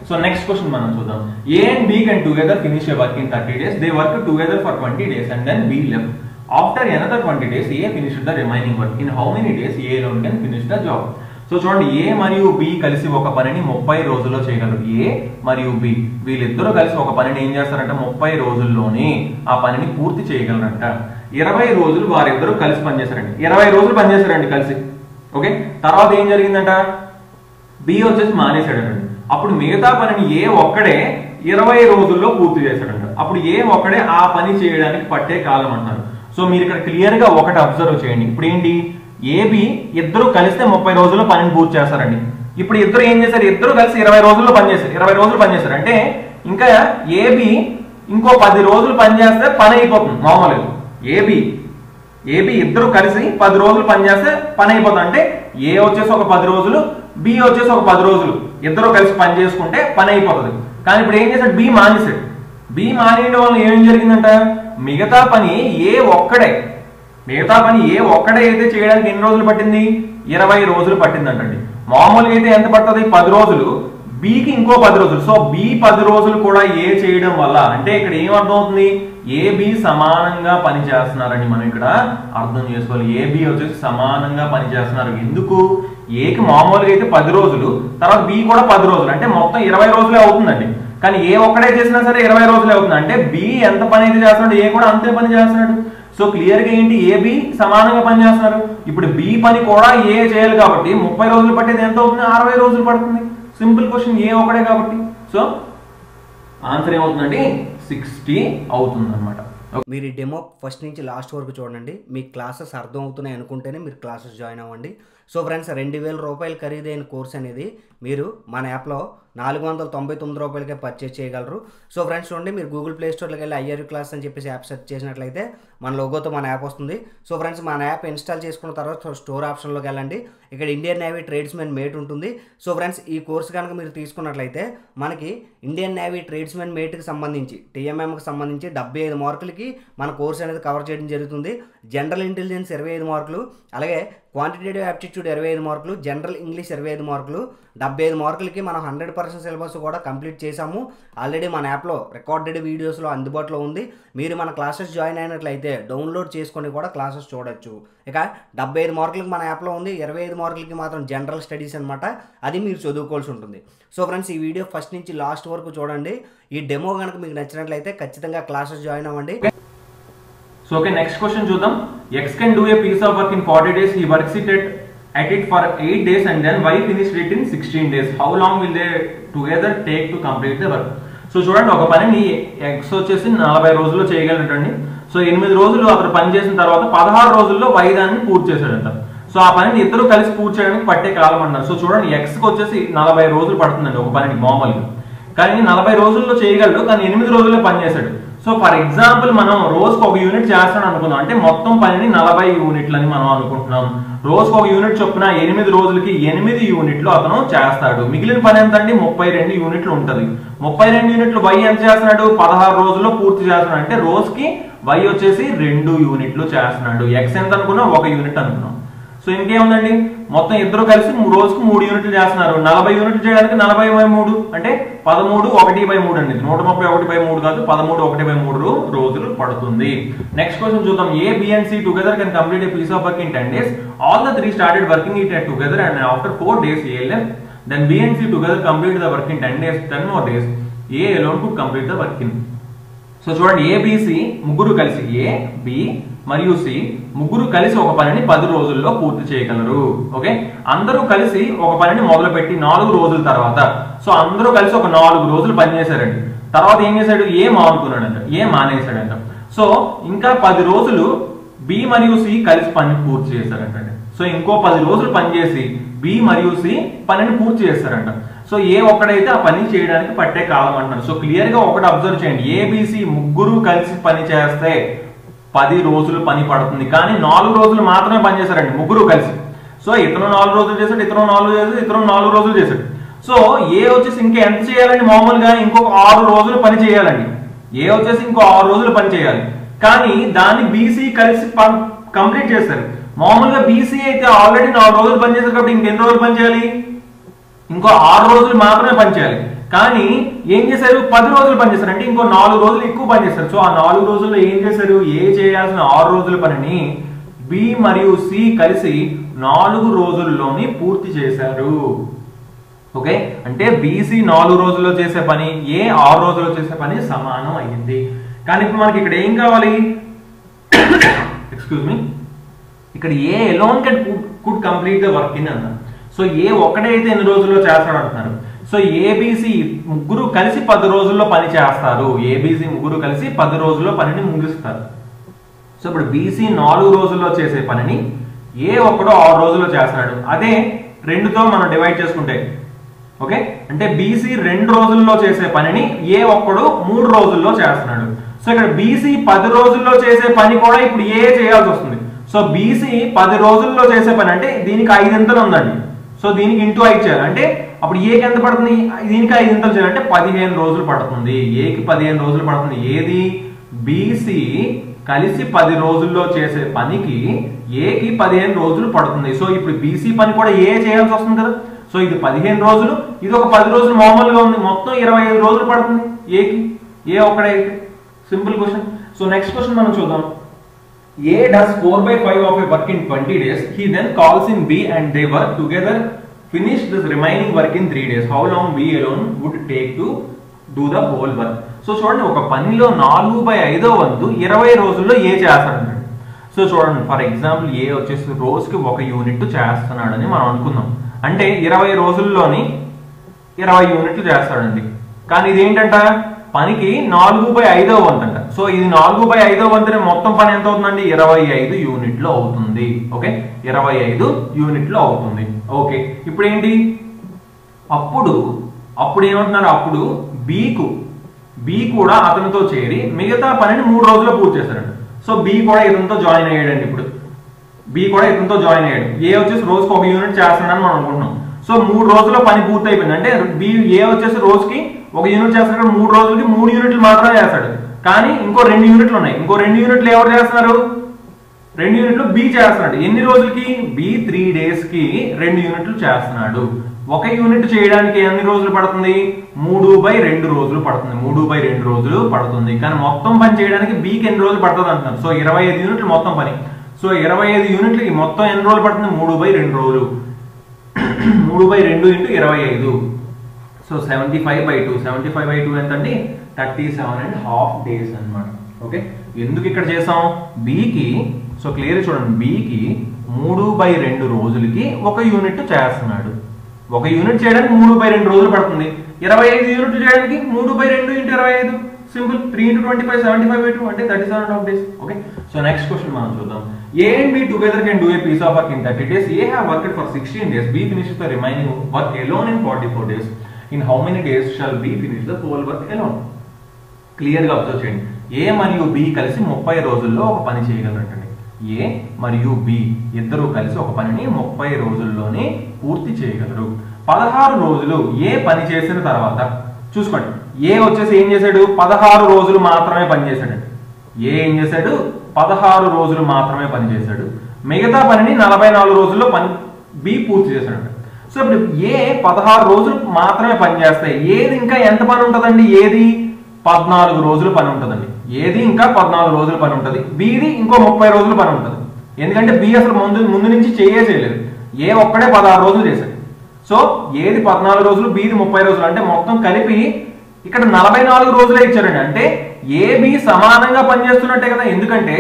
So next question మనం చూద్దాం. A and B can together finish a work in 30 days. They worked together for 20 days and then B left. After another 20 days, A finished the remaining work. In how many days A alone can finish the job? So చూడండి, A మరియు B కలిసి ఒక పనిని 30 రోజుల్లో చేయగలరు. A మరియు B వీళ్ళిద్దరూ కలిసి ఒక పనిని ఏం చేస్తారంటే 30 రోజుల్లోనే ఆ పనిని పూర్తి చేయగలరంట. 20 రోజులు వారిద్దరూ కలిసి పనిచేశారండి. 20 రోజులు పనిచేశారండి కలిసి. ఓకే, తర్వాత ఏం జరిగిందంట, B వచ్చేసి మానేశాడండి. అప్పుడు మిగతా పనిని A ఒక్కడే 20 రోజుల్లో పూర్తి చేశాడంట. అప్పుడు A ఒక్కడే ఆ పని చేయడానికి పట్టే కాలం అంటారు. సో మీరు ఇక్కడ క్లియర్ గా ఒకటి అబ్జర్వ్ చేయండి. ఇప్పుడు ఏంటి, AB ఇద్దరు కలిస్తే 30 రోజుల్లో పనిని పూర్తి చేస్తారండి. ఇప్పుడు ఇద్దరు ఏం చేశారు, ఇద్దరు కలిసి 20 రోజుల్లో పనిచేశారు. 20 రోజులు పనిచేశారు అంటే ఇంకా AB ఇంకో 10 రోజులు పనిచేస్తే పని అయిపోతుంది. మామూలుగా AB ఇద్దరు కలిసి 10 రోజులు పనిచేస్తే పని అయిపోతుంది. అంటే A వచ్చేసి ఒక 10 రోజులు, B వచ్చేసి ఒక 10 రోజులు ఇద్దరు కలిసి పని చేసుకుంటే పని అయిపోతుంది. కానీ ఇప్పుడు ఏం చేశాడు, B మానేశాడు. B మానేయడం వల్ల ఏం జరిగిందంట, మిగతా పని A ఒక్కడే అయితే చేయడానికి ఎన్ని రోజులు పట్టింది, 20 రోజులు పట్టిందంటండి. మామూలుగా అయితే ఎంత పడుతుంది, 10 రోజులు, Bకి ఇంకో 10 రోజులు. సో B 10 రోజులు కూడా A చేయడం వల్ల అంటే ఇక్కడ ఏం అర్థం అవుతుంది, AB సమానంగా పని చేస్తున్నారని మనం ఇక్కడ అర్థం చేసుకోవాలి. AB వచ్చేసి సమానంగా పని చేస్తున్నారు. ఎందుకు, Aకి మామూలుగా అయితే 10 రోజులు, తర్వాత B కూడా 10 రోజులు, అంటే మొత్తం 20 రోజులే అవుతుందండి. కానీ A ఒక్కడే చేసినా సరే 20 రోజులే అవుతుంది. అంటే B ఎంత పని అయితే చేస్తున్నాడు, A కూడా అంతే పని చేస్తున్నాడు. సో క్లియర్ గా ఏంటి, AB సమానంగా పని చేస్తున్నారు. ఇప్పుడు B పని కూడా A చేయాలి కాబట్టి 30 రోజులు పట్టేది ఎంత అవుతుంది, 60 రోజులు పడుతుంది. సింపుల్ క్వశ్చన్, A ఒకడే కాబట్టి. సో ఆన్సర్ ఏమవుతుందండి, 60 అవుతుంది అనమాట. మీరు ఈ డెమో ఫస్ట్ నుంచి లాస్ట్ వరకు చూడండి. మీకు క్లాసెస్ అర్థం అవుతున్నాయి అనుకుంటేనే మీరు క్లాసెస్ జాయిన్ అవ్వండి. సో ఫ్రెండ్స్, 2000 రూపాయలు ఖరీదైన కోర్స్ అనేది మీరు మన యాప్లో 499 రూపాయలకే పర్చేస్ చేయగలరు. సో ఫ్రెండ్స్ చూడండి, మీరు గూగుల్ ప్లే స్టోర్లోకి వెళ్ళి ఐఆర్యూ క్లాస్ అని చెప్పేసి యాప్ సెర్చ్ చేసినట్లయితే మన లోగోతో మన యాప్ వస్తుంది. సో ఫ్రెండ్స్, మన యాప్ ఇన్స్టాల్ చేసుకున్న తర్వాత స్టోర్ ఆప్షన్లోకి వెళ్ళండి. ఇక్కడ ఇండియన్ నేవీ ట్రేడ్స్మెన్ మేట్ ఉంటుంది. సో ఫ్రెండ్స్, ఈ కోర్స్ కనుక మీరు తీసుకున్నట్లయితే మనకి ఇండియన్ నేవీ ట్రేడ్స్మెన్ మేట్కి సంబంధించి TMMకి సంబంధించి 75 మార్కులకి మన కోర్స్ అనేది కవర్ చేయడం జరుగుతుంది. జనరల్ ఇంటెలిజెన్స్ 25 మార్కులు, అలాగే క్వాంటిటేటివ్ యాప్టిట్యూడ్ 25 మార్కులు, జనరల్ ఇంగ్లీష్ 25 మార్కులు, 75 మార్కులకి మనం 100% సిలబస్ కూడా కంప్లీట్ చేసాము. ఆల్రెడీ మన యాప్లో రికార్డెడ్ వీడియోస్లో అందుబాటులో ఉంది. మీరు మన క్లాసెస్ జాయిన్ అయినట్లయితే డౌన్లోడ్ చేసుకొని కూడా క్లాసెస్ చూడొచ్చు. ఇక 75 మార్కులకి మన యాప్లో ఉంది, 25 మార్కులకి మాత్రం జనరల్ స్టడీస్ అనమాట, అది మీరు చదువుకోవాల్సి ఉంటుంది. సో ఫ్రెండ్స్, ఈ వీడియో ఫస్ట్ నుంచి లాస్ట్ వరకు చూడండి. ఈ డెమో కనుక మీకు నచ్చినట్లయితే ఖచ్చితంగా క్లాసెస్ జాయిన్ అవ్వండి. సో ఓకే, నెక్స్ట్ క్వశ్చన్ చూద్దాం. X can do a piece of work in 40 days. He works at it for 8 days and then Y finished it in 16 days. How long will they together take to complete the work? So చూడండి, ఒక పనిని X వచ్చేసి 40 రోజుల్లో చేయగలటండి. So 8 రోజులు అతను పని చేసిన తర్వాత 16 రోజుల్లో Y దాన్ని పూర్తి చేశాడంట. సో ఆ పనిని ఇద్దరు కలిసి పూర్తి చేయడానికి పట్టే కాలం అన్నారు. సో చూడండి, Xకి వచ్చేసి 40 రోజులు పడుతుందండి ఒక పనికి మామూలుగా. కానీ 40 రోజుల్లో చేయగలడు, కానీ 8 రోజుల్లో పని చేశాడు. సో ఫర్ ఎగ్జాంపుల్ మనం రోజుకు ఒక యూనిట్ చేస్తాడు అనుకుందాం, అంటే మొత్తం పనిని 40 యూనిట్లు అని మనం అనుకుంటున్నాం. రోజుకు ఒక యూనిట్ చొప్పున 8 రోజులకి 8 యూనిట్లు అతను చేస్తాడు. మిగిలిన పని ఎంత అండి, 32 యూనిట్లు ఉంటుంది. 32 యూనిట్లు Y ఎంత చేస్తున్నాడు, 16 రోజుల్లో పూర్తి చేస్తున్నాడు. అంటే రోజుకి Y వచ్చేసి 2 యూనిట్లు చేస్తున్నాడు. X ఎంత అనుకున్నాం, 1 యూనిట్ అనుకున్నాం. సో ఇంకేముందండి, మొత్తం ఇద్దరు కలిసి రోజుకు 3 యూనిట్లు చేస్తున్నారు. 40 యూనిట్లు చేయడానికి 40/3 అంటే 13/1/3 అండి. 131/3 కాదు, 13/1/3 రోజులు పడుతుంది. నెక్స్ట్ క్వశ్చన్ చూద్దాం. A, B and C together can complete a piece of work in 10 days. All the three started working it together and after 4 days A left. Then B and C together completed the work in 10 days. 10 more days A alone could complete the work in. So చూడండి, A, B, C ముగ్గురు కలిసి, A, B మరియు C ముగ్గురు కలిసి ఒక పనిని 10 రోజుల్లో పూర్తి చేయగలరు. ఓకే, అందరూ కలిసి ఒక పనిని మొదలుపెట్టి 4 రోజుల తర్వాత, సో అందరూ కలిసి ఒక 4 రోజులు పని చేశారండి. తర్వాత ఏం చేశాడు, A మానేశాడంట. సో ఇంకా 10 రోజులు B మరియు C కలిసి పని పూర్తి చేశారంట. సో ఇంకో 10 రోజులు పనిచేసి B మరియు C పనిని పూర్తి చేస్తారంట. సో A ఒక్కడైతే ఆ పని చేయడానికి పట్టే కాలం అంటారు. సో క్లియర్ గా ఒకటి అబ్జర్వ్ చేయండి, ABC ముగ్గురు కలిసి పని చేస్తే 10 రోజులు పని పడుతుంది. కానీ 4 రోజులు మాత్రమే పని చేశారండి ముగ్గురు కలిసి. సో ఇతను 4 రోజులు చేశాడు, ఇతను 4 చేశాడు, ఇతను 4 రోజులు చేశాడు. సో A వచ్చేసి ఇంకా ఎంత చేయాలండి, మామూలుగా ఇంకొక 6 రోజులు పని చేయాలండి. A వచ్చేసి ఇంకో 6 రోజులు పని చేయాలి. కానీ దాన్ని BC కలిసి కంప్లీట్ చేస్తారు. మామూలుగా BC అయితే ఆల్రెడీ 4 రోజులు పని చేశారు కాబట్టి ఇంకెన్ని రోజులు పని చేయాలి, ఇంకో 6 రోజులు మాత్రమే పని చేయాలి. కానీ ఏం చేశారు 10 రోజులు పనిచేస్తారు, అంటే ఇంకో 4 రోజులు ఎక్కువ పనిచేస్తారు. సో ఆ 4 రోజుల్లో ఏం చేశారు, ఏ చేయాల్సిన 6 రోజుల పనిని బి మరియు సి కలిసి 4 రోజుల్లోని పూర్తి చేశారు. ఓకే, అంటే బీసీ 4 రోజుల్లో చేసే పని ఏ 6 రోజుల్లో చేసే పని సమానం అయ్యింది. కానీ ఇప్పుడు మనకి ఇక్కడ ఏం కావాలి, ఎక్స్క్యూజ్ మీ, ఇక్కడ A alone could complete the work in అన్నారు. సో ఏ ఒక్కడే అయితే ఎన్ని రోజుల్లో చేస్తాడు అంటున్నారు. సో ఏబిసి ముగ్గురు కలిసి 10 రోజుల్లో పని చేస్తారు. ఏబిసి ముగ్గురు కలిసి 10 రోజుల్లో పనిని ముగిస్తారు. సో ఇప్పుడు బీసీ 4 రోజుల్లో చేసే పనిని ఏ ఒక్కడో 6 రోజుల్లో చేస్తున్నాడు. అదే 2తో మనం డివైడ్ చేసుకుంటే, ఓకే, అంటే బీసీ 2 రోజుల్లో చేసే పనిని ఏ ఒక్కడు 3 రోజుల్లో చేస్తున్నాడు. సో ఇక్కడ బీసీ 10 రోజుల్లో చేసే పని కూడా ఇప్పుడు ఏ చేయాల్సి వస్తుంది. సో బీసీ 10 రోజుల్లో చేసే పని అంటే దీనికి 5 ఇంతలు ఉందండి. సో దీనికి ఇంటూ 5 చేయాలి, అంటే అప్పుడు ఏకి ఎంత పడుతుంది, దీనికి 5 ఇంతలు చేయాలంటే 15 రోజులు పడుతుంది. ఏకి 15 రోజులు పడుతుంది. ఏది, బీసీ కలిసి 10 రోజుల్లో చేసే పనికి ఏకి 15 రోజులు పడుతుంది. సో ఇప్పుడు బీసీ పని కూడా ఏ చేయాల్సి వస్తుంది కదా. సో ఇది 15 రోజులు, ఇది ఒక 10 రోజులు మామూలుగా ఉంది, మొత్తం 25 రోజులు పడుతుంది ఏకి, ఏ ఒక్కడే. Simple question. So next question మనం చూద్దాం. A does 4/5 of a work in 20 days. He then calls in B and they work together, finish this remaining work in 3 days. How long B alone would take to do the whole work? So చూడండి, ఒక పనిలో 4/5 వంతు 20 రోజుల్లో ఏ చేస్తాడు. So చూడండి, for example ఏ వచ్చేసి రోజుకి 1 unit చేస్తున్నాడని మనం అనుకుందాం. అంటే 20 రోజుల్లోని 20 యూనిట్లు చేస్తాడండి. కానీ ఇది ఏంటంట, పనికి 4/5 వంతు అంట. సో ఇది 4/5 వంతునే మొత్తం పని ఎంత అవుతుందండి, 25 యూనిట్లు అవుతుంది. ఓకే, 25 యూనిట్లు అవుతుంది. ఓకే, ఇప్పుడు ఏంటి, అప్పుడు ఏమంటున్నారు, అప్పుడు బి కూడా అతనితో చేరి మిగతా పనిని 3 రోజుల్లో పూర్తి చేస్తారంట. సో బి కూడా ఇతనితో జాయిన్ అయ్యాడండి. ఇప్పుడు బి కూడా ఇతనితో జాయిన్ అయ్యాడు. ఏ వచ్చేసి రోజుకి 1 యూనిట్ చేస్తున్నాడని మనం అనుకుంటున్నాం. సో 3 రోజుల్లో పని పూర్తి అయిపోయింది. అంటే ఏ వచ్చేసి రోజుకి 1 యూనిట్ చేస్తాడు, 3 రోజులకి 3 యూనిట్లు మాత్రమే చేస్తాడు. కానీ ఇంకో 2 యూనిట్లు ఉన్నాయి. ఇంకో 2 యూనిట్లు ఎవరు చేస్తున్నారు, 2 యూనిట్లు బి చేస్తున్నాడు. ఎన్ని రోజులకి, బి 3 days కి 2 యూనిట్లు చేస్తున్నాడు. 1 యూనిట్ చేయడానికి ఎన్ని రోజులు పడుతుంది, 3/2 రోజులు పడుతుంది. 3/2 రోజులు పడుతుంది. కానీ మొత్తం పని చేయడానికి బికి ఎన్ని రోజులు పడుతుంది అంటున్నారు. సో 25 యూనిట్లు మొత్తం పని. సో 25 యూనిట్లకి మొత్తం ఎన్ని రోజులు పడుతుంది, 3/2 రోజులు. 3/2 × 25. సో 75/2. 75/2 ఎంత అండి, 37.5 days అన్నమాట. ఓకే, ఎందుకు ఇక్కడ చేసాం, బికి, సో క్లియర్ చూడండి, బికి 3/2 రోజులకి 1 యూనిట్ చేస్తున్నాడు. 1 యూనిట్ చేయడానికి 3/2 రోజులు పడుతుంది. 25 యూనిట్లు చేయడానికి 3/2 × 25. సింపుల్. 3 × 25 75/2 అంటే 37.5 days. Okay, so next question మనం చూద్దాం. A and B together can do a piece of work in 30 days. A have worked for 16 days. B finishes the remaining work alone in 44 days. In how many days shall B finish the whole work alone? Clear గా observe చేయండి. ఏ మరియు B కలిసి 30 రోజుల్లో ఒక పని చేయగలరంటండి. ఏ మరియు B ఇద్దరు కలిసి ఒక పనిని 30 రోజుల్లోనే పూర్తి చేయగలరు. 16 రోజులు ఏ పని చేసిన తర్వాత చూసుకోండి, ఏ వచ్చేసి ఏం చేశాడు, 16 రోజులు మాత్రమే పని చేశాడండి. ఏ ఏం చేశాడు, 16 రోజులు మాత్రమే పని చేశాడు. మిగతా పనిని 44 రోజుల్లో బి పూర్తి చేశాడు. సో ఇప్పుడు ఏ 16 రోజులు మాత్రమే పని చేస్తాయి. ఏది ఇంకా ఎంత పని ఉంటుందండి, ఏది 14 రోజులు పని ఉంటుందండి. ఏది ఇంకా 14 రోజులు పని ఉంటుంది. బిది ఇంకో 30 రోజులు పని ఉంటుంది. ఎందుకంటే బి అసలు ముందు నుంచి చేయలేదు. ఏ ఒక్కడే 16 రోజులు చేశాడు. సో ఏది 14 రోజులు, బిది 30 రోజులు, అంటే మొత్తం కలిపి ఇక్కడ 44 రోజులే ఇచ్చారండి. అంటే ఏ బి సమానంగా పనిచేస్తున్నట్టే కదా. ఎందుకంటే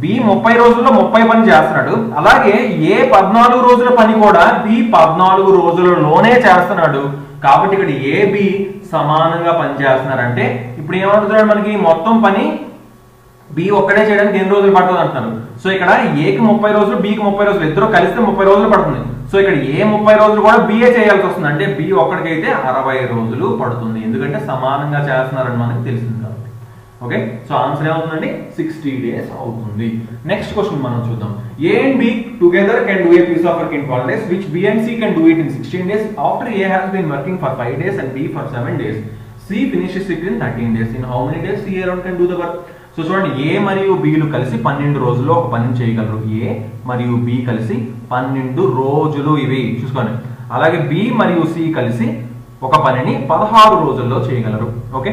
బి 30 రోజుల్లో 30 పని చేస్తున్నాడు. అలాగే ఏ 14 రోజుల పని కూడా బి 14 రోజులలోనే చేస్తున్నాడు. కాబట్టి ఇక్కడ ఏ బి సమానంగా పనిచేస్తున్నారంటే ఇప్పుడు ఏమంటున్నాడు, మనకి మొత్తం పని బి ఒక్కడే చేయడానికి ఎన్ని రోజులు పడుతుంది అంటున్నారు. సో ఇక్కడ ఏకి 30 రోజులు, బికి 30 రోజులు, ఇద్దరు కలిస్తే 30 రోజులు పడుతుంది. సో ఇక్కడ ఏ 30 రోజులు కూడా బిఏ చేయాల్సి వస్తుంది. అంటే బి ఒక్కడికైతే 60 రోజులు పడుతుంది. ఎందుకంటే సమానంగా చేస్తున్నారని మనకి తెలిసింది కాబట్టి. ఓకే, సో ఆన్సర్ ఏమవుతుందండి, 60 days అవుతుంది. నెక్స్ట్ క్వశ్చన్ మనం చూద్దాం. A and B together can do a piece of work in 12 days which B and C can do it in 16 days. After A has been working for 5 days and B for 7 days, C finishes it in 13 days. In how many days C alone can do the work? So చూడండి, ఏ మరియు బిలు కలిసి 12 రోజుల్లో ఒక పని చేయగలరు. ఏ మరియు B కలిసి 12 రోజులు ఇవి చూసుకోండి. అలాగే బి మరియు సి కలిసి ఒక పనిని 16 రోజుల్లో చేయగలరు. ఓకే,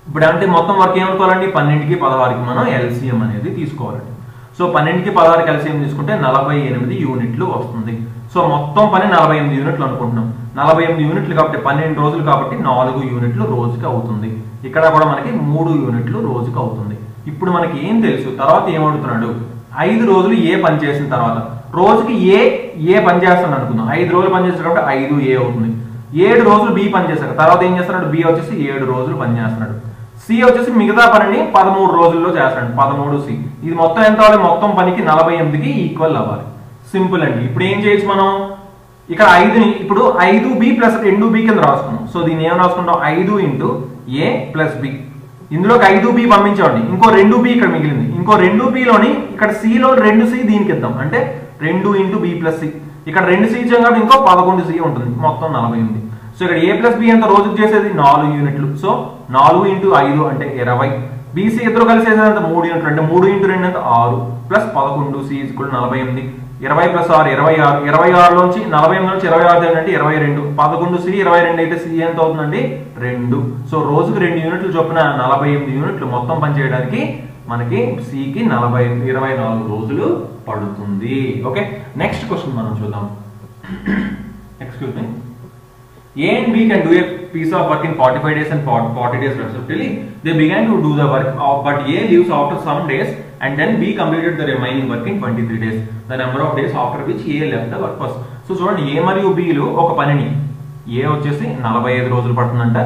ఇప్పుడు అంటే మొత్తం వర్క్ ఏమనుకోవాలండి, 12కి 16కి మనం ఎల్సిఎం అనేది తీసుకోవాలండి. సో 12కి 16కి ఎల్సిఎం తీసుకుంటే 48 యూనిట్లు వస్తుంది. సో మొత్తం పని 48 యూనిట్లు అనుకుంటున్నాం. 48 యూనిట్లు కాబట్టి 12 రోజులు కాబట్టి 4 యూనిట్లు రోజుకి అవుతుంది. ఇక్కడ కూడా మనకి 3 యూనిట్లు రోజుకి అవుతుంది. ఇప్పుడు మనకి ఏం తెలుసు, తర్వాత ఏమడుగుతున్నాడు, 5 రోజులు ఏ పని చేసిన తర్వాత రోజుకి ఏ పని చేస్తాను అనుకుందాం. 5 రోజులు పని చేస్తారు కాబట్టి 5A అవుతుంది. 7 రోజులు బి పని చేస్తారు, తర్వాత ఏం చేస్తున్నాడు, బి వచ్చేసి 7 రోజులు పని చేస్తున్నాడు. సి వచ్చేసి మిగతా పనిని 13 రోజుల్లో చేస్తాడు, 13C. ఇది మొత్తం ఎంత అవ్వాలి, మొత్తం పనికి 48కి ఈక్వల్ అవ్వాలి. సింపుల్ అండి. ఇప్పుడు ఏం చేయొచ్చు మనం, ఇక్కడ 5ని ఇప్పుడు 5B ప్లస్ 2B కింద రాసుకున్నాం. సో దీన్ని ఏం రాసుకుంటాం, 5 × A ప్లస్ B. ఇందులోకి 5B పంపించామండి, ఇంకో 2B ఇక్కడ మిగిలింది. ఇంకో 2Bలోని ఇక్కడ Cలో 2C దీనికి ఇద్దాం, అంటే 2 × B ప్లస్ C. ఇక్కడ 2C ఇచ్చాం కాబట్టి ఇంకో 11C ఉంటుంది, మొత్తం 48. సో ఇక్కడ A ప్లస్ B ఎంత రోజుకి చేసేది 4 యూనిట్లు. సో 4 × 5 అంటే 20. BC ఇద్దరు కలిసి చేసేదంత 3 యూనిట్లు, అంటే 3 × 2 అంటే 6 ప్లస్ 11. C = 48. 20 ప్లస్ 6 26. 26 నుంచి 48 నుంచి 26 అంటే 22. 11C 22 అయితే C ఎంత అవుతుందండి 2. సో రోజుకి 2 యూనిట్లు చొప్పున 48 యూనిట్లు మొత్తం పని చేయడానికి మనకి Cకి 24 రోజులు పడుతుంది. ఓకే, నెక్స్ట్ క్వశ్చన్ మనం చూద్దాం. Excuse me. A and B can do a piece of work in 45 days and 40 days respectively. They began to do the work, but A leaves after some days and then B completed the remaining work in 23 days. The number of days after which A left the work first. So చూడండి, A మరియు Bలు ఒక పనిని, A వచ్చేసి 45 రోజులు పడుతుందంట,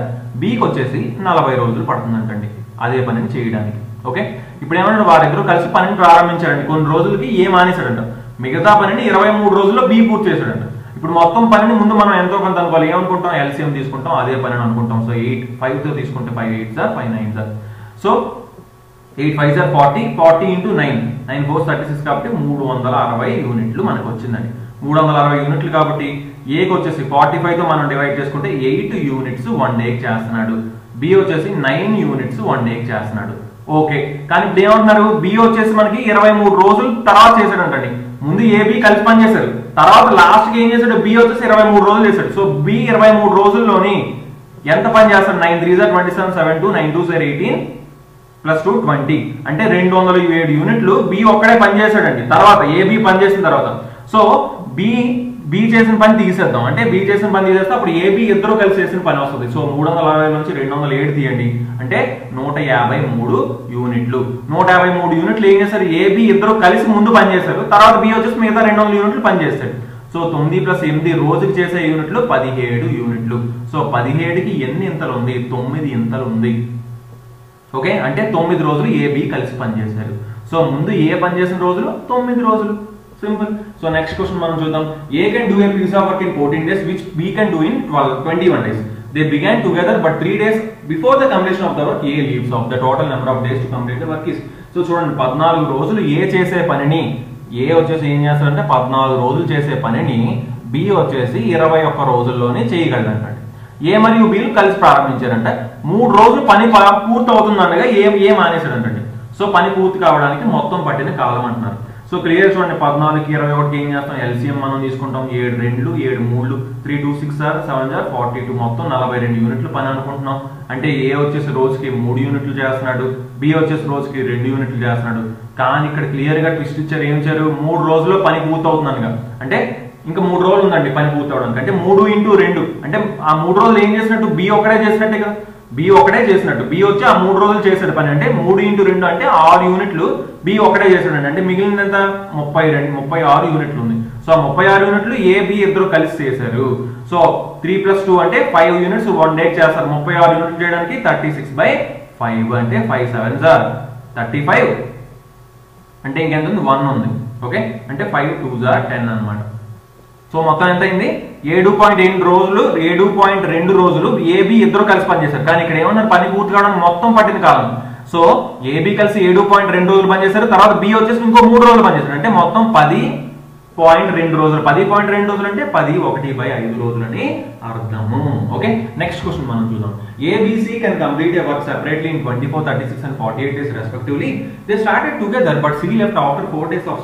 Bకి వచ్చేసి 40 రోజులు పడుతుందంటండి అదే పనిని చేయడానికి. ఓకే, ఇప్పుడు ఏమన్నా వారిద్దరూ కలిసి పనిని ప్రారంభించారండి. కొన్ని రోజులకి A మానేశాడంట, మిగతా పనిని 23 రోజుల్లో B పూర్తి చేశాడంట. ఇప్పుడు మొత్తం పనిని ముందు మనం ఎంతో కొంత అనుకోవాలి. ఏమనుకుంటాం, ఎల్సిఎం తీసుకుంటాం, అదే పని అనుకుంటాం. సో 8 5తో తీసుకుంటే 5 8s are 5 9s are. So 8 5s are 40. 40 × 9 9 4 36 కాబట్టి 360 యూనిట్లు మనకు వచ్చిందండి. 360 యూనిట్లు కాబట్టి ఏకి వచ్చేసి 45తో మనం డివైడ్ చేసుకుంటే 8 యూనిట్స్ 1 డేకి చేస్తున్నాడు. బి వచ్చేసి 9 యూనిట్స్ 1 డేకి చేస్తున్నాడు. ఓకే, కానీ ఇప్పుడు ఏమంటున్నారు, బి వచ్చేసి మనకి 23 రోజులు తర్వాత చేశాడంటండి. ముందు ఏబి కలిసి పని చేశారు, తర్వాత లాస్ట్కి ఏం చేశాడు, బి వచ్చేసి 23 రోజులు చేశాడు. సో బి 23 రోజుల్లోని ఎంత పని చేస్తాడు, 9 3s are 27 7 2 9 2s are 18 plus 2 20 అంటే 207 యూనిట్లు బి ఒక్కడే పని చేశాడండి. తర్వాత ఏబి పని చేసిన తర్వాత సో బి చేసిన పని తీసేద్దాం, అంటే బి చేసిన పని తీసేస్తే అప్పుడు ఏబి ఇద్దరు కలిసి చేసిన పని వస్తుంది. సో 360 నుంచి 207 తీయండి, అంటే 153 యూనిట్లు. 153 యూనిట్లు ఏం చేశారు, ఏబి ఇద్దరు కలిసి ముందు పని చేశారు, తర్వాత బి వచ్చేసి మిగతా 200 యూనిట్లు పని చేస్తాడు. సో 9 + 8 రోజుకి చేసే యూనిట్లు 17 యూనిట్లు. సో 17కి ఎన్ని ఇంతలు ఉంది, 9 ఇంతలు ఉంది. ఓకే, అంటే 9 రోజులు ఏబి కలిసి పని చేశారు. సో ముందు ఏ పని చేసిన రోజులు 9 రోజులు. సింపుల్. సో నెక్స్ట్ క్వశ్చన్ మనం చూద్దాం. A can do a piece of work in 14 days which B can do in 21 days. They began together but 3 days before the completion of the work A leaves off. The total number of days to complete the work is. So చూడండి, 14 రోజులు ఏ చేసే పనిని, ఏ వచ్చేసి ఏం చేస్తారంటే 14 రోజులు చేసే పనిని B వచ్చేసి 21 రోజుల్లోనే చేయగలరంట. ఏ మరియు బిలు కలిసి ప్రారంభించారంట. 3 రోజులు పని పూర్తి అవుతుందనగా ఏ మానేశాడంటండి. సో పని పూర్తి కావడానికి మొత్తం పట్టిన కాలం అంటున్నారు. సో క్లియర్ చూడండి, 14కి 21కి ఏం చేస్తాం, ఎల్సిఎం మనం తీసుకుంటాం. 7 2 7 3 3 2 6 7 42 మొత్తం 42 యూనిట్లు పని అనుకుంటున్నాం. అంటే ఏ వచ్చేసి రోజుకి 3 యూనిట్లు చేస్తున్నాడు, బి వచ్చేసి రోజుకి 2 యూనిట్లు చేస్తున్నాడు. కానీ ఇక్కడ క్లియర్ గా ట్విస్ట్ ఇచ్చారు, ఏం ఇచ్చారు, 3 రోజుల్లో పని పూర్తి అవుతుందనగా. అంటే ఇంకా 3 రోజులు ఉందండి పని పూర్తి అవడానికి. అంటే 3 × 2 అంటే ఆ 3 రోజులు ఏం చేసినట్టు, బి ఒకటే చేసినట్టే కదా. బి ఒకటే చేసినట్టు, బి వచ్చి ఆ 3 రోజులు చేసాడు పని. అంటే 3 × 2 అంటే 6 యూనిట్లు బి ఒకటే చేసాడండి. అంటే మిగిలినంత 36 యూనిట్లు ఉంది. సో 36 యూనిట్లు ఏ బి ఇద్దరు కలిసి చేశారు. సో 3 + 2 అంటే 5 యూనిట్స్ 1 డే చేస్తారు. 36 యూనిట్లు చేయడానికి 36/5 అంటే 5 7s are 35. అంటే ఇంకెంత ఉంది, 1 ఉంది. ఓకే, అంటే 5 2s are 10 అనమాట. సో మొత్తం ఎంత అయింది, 7.2 రోజులు ఏబి ఇద్దరు కలిసి పనిచేశారు. కానీ ఇక్కడ ఏమన్నారు, పని పూర్తి కావడానికి మొత్తం పట్టిన కాలం. సో ఏబి కలిసి 7.2 రోజులు పనిచేశారు, తర్వాత బి వచ్చేసి ఇంకో 3 రోజులు పనిచేశారు. అంటే మొత్తం 10.2 రోజులు. 10.2 రోజులు అంటే 10 1/5 రోజులు అని అర్థము. ఓకే, నెక్స్ట్ క్వశ్చన్ మనం చూద్దాం. ABC can complete a work separately in 24, 36 and 48 days respectively. They started together but C left after 4 days of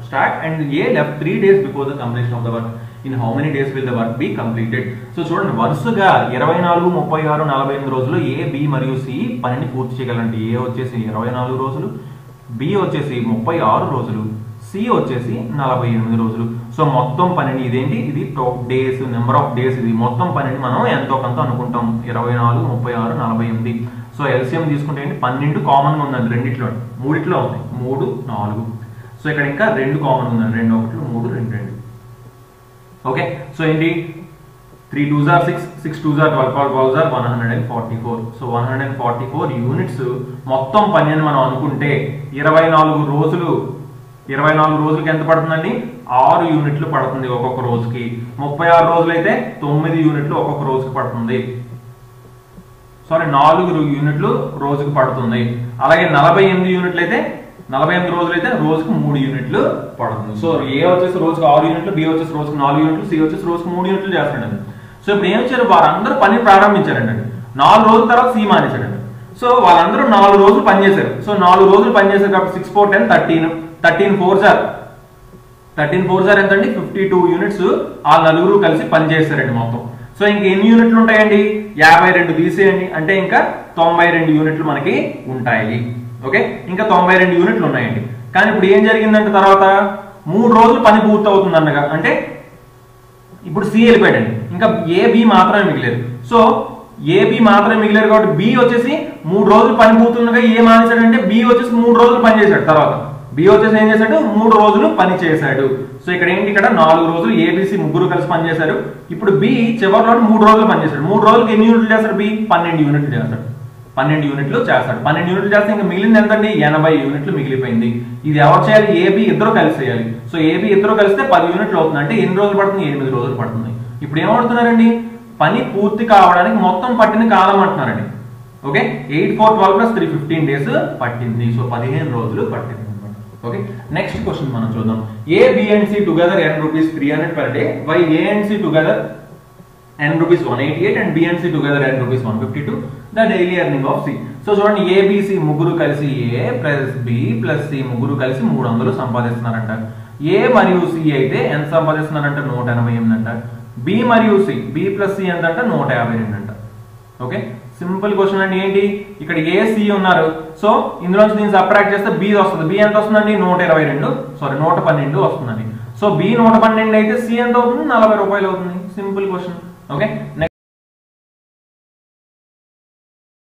start and A left 3 days before the completion of the work. In how many days will the work be completed. So చూడండి, వరుసగా 24, 36, 48 రోజులు ఏ, B మరియు C పనిని పూర్తి చేయగలండి. ఏ వచ్చేసి 24 రోజులు, B వచ్చేసి 36 రోజులు, సి వచ్చేసి 48 రోజులు. సో మొత్తం పనిని ఇదేంటి, ఇది డేస్, నెంబర్ ఆఫ్ డేస్, ఇది మొత్తం పనిని మనం ఎంతో కొంత అనుకుంటాం. 24, 36, 48. సో ఎల్సిఎం తీసుకుంటే ఏంటి, 12 కామన్గా ఉందండి రెండిట్లో, మూడిట్లో ఉంది, 3, 4. సో ఇక్కడ ఇంకా 2 కామన్ ఉందండి, 2 1, 3, 2 2. ఓకే, సో ఏంటి 3 2s are 6, 6 2s are 12, 12s are 144. So 144 units మొత్తం పని అని మనం అనుకుంటే 24 రోజులకి ఎంత పడుతుందండి, 6 యూనిట్లు పడుతుంది ఒక్కొక్క రోజుకి. 36 రోజులు అయితే 9 యూనిట్లు ఒక్కొక్క రోజుకి పడుతుంది. 4 యూనిట్లు రోజుకి పడుతుంది. అలాగే 48 యూనిట్లు అయితే 48 రోజులు అయితే రోజుకు 3 యూనిట్లు పడుతుంది. సో ఏ వచ్చేసి రోజుకు 6 యూనిట్లు, బి వచ్చేసి రోజుకు 4 యూనిట్లు, సి వచ్చేసి రోజుకు 3 యూనిట్లు చేస్తాడండి. సో ఇప్పుడు ఏం వచ్చారు, వారందరూ పని ప్రారంభించారండి. 4 రోజుల తర్వాత సి మానేశాడండి. సో వాళ్ళందరూ 4 రోజులు పనిచేశారు. సో 4 రోజులు పనిచేశారు కాబట్టి 6 4 10 13, 13 4s are ఎంతండి, 52 యూనిట్స్ ఆ నలుగురు కలిసి పనిచేశారండి మొత్తం. సో ఇంక ఎన్ని యూనిట్లు ఉంటాయండి, 52 తీసేయండి, అంటే ఇంకా 92 యూనిట్లు మనకి ఉంటాయి. ఓకే, ఇంకా 92 యూనిట్లు ఉన్నాయండి. కానీ ఇప్పుడు ఏం జరిగిందంటే తర్వాత 3 రోజులు పని పూర్తి అవుతుంది అనగా, అంటే ఇప్పుడు సి వెళ్ళిపోయాడండి, ఇంకా ఏబి మాత్రమే మిగిలేదు. సో ఏబి మాత్రమే మిగిలేదు కాబట్టి బి వచ్చేసి 3 రోజులు పని పూర్తుండగా ఏ మానేశాడంటే బి వచ్చేసి 3 రోజులు పని చేశాడు. తర్వాత బి వచ్చేసి ఏం చేశాడు, 3 రోజులు పని చేశాడు. సో ఇక్కడ ఏంటి, ఇక్కడ 4 రోజులు ఏబిసి ముగ్గురు కలిసి పనిచేశారు. ఇప్పుడు బి చివరిలో 3 రోజులు పనిచేశాడు. 3 రోజులకి ఎన్ని యూనిట్లు చేస్తాడు, బి 12 యూనిట్లు చేస్తాడు. 12 యూనిట్లు చేస్తాడు. 12 యూనిట్లు చేస్తే ఇంకా మిగిలింది ఎంతండి, 80 యూనిట్లు మిగిలిపోయింది. ఇది ఎవరు చేయాలి, ఏబి ఇద్దరు కలిసి చేయాలి. సో ఏబి ఇద్దరు కలిస్తే 10 యూనిట్లు అవుతుంది. అంటే ఎన్ని రోజులు పడుతుంది, 8 రోజులు పడుతుంది. ఇప్పుడు ఏమవుతున్నారండి, పని పూర్తి కావడానికి మొత్తం పట్టిన కాలం అంటున్నారండి. ఓకే, 8 4 12 + 3 15 డేస్ పట్టింది. సో 15 రోజులు పట్టింది అనమాట. ఓకే, నెక్స్ట్ క్వశ్చన్ మనం చూద్దాం. A, B and C together earn ₹300 per day, why A and C together earn ₹188 and B and C together earn ₹152, the daily earning of C. So చూడండి, ABC ముగ్గురు కలిసి A plus B plus C ముగ్గురు కలిసి 300 సంపాదిస్తున్నారంట. A మరియు C అయితే ఎంత సంపాదిస్తున్నారంట, 188 అంట. B మరియు C, B ప్లస్ C ఎంత అంట, 152 అంట. ఓకే, సింపుల్ క్వశ్చన్ అండి. ఏంటి ఇక్కడ A C ఉన్నారు. సో ఇందులోంచి దీన్ని సబ్ట్రాక్ట్ చేస్తే B వస్తుంది. B ఎంత వస్తుందండి, 112 వస్తుందండి. సో B 112 అయితే C ఎంత అవుతుంది, ₹40 అవుతుంది. Simple question. ఓకే.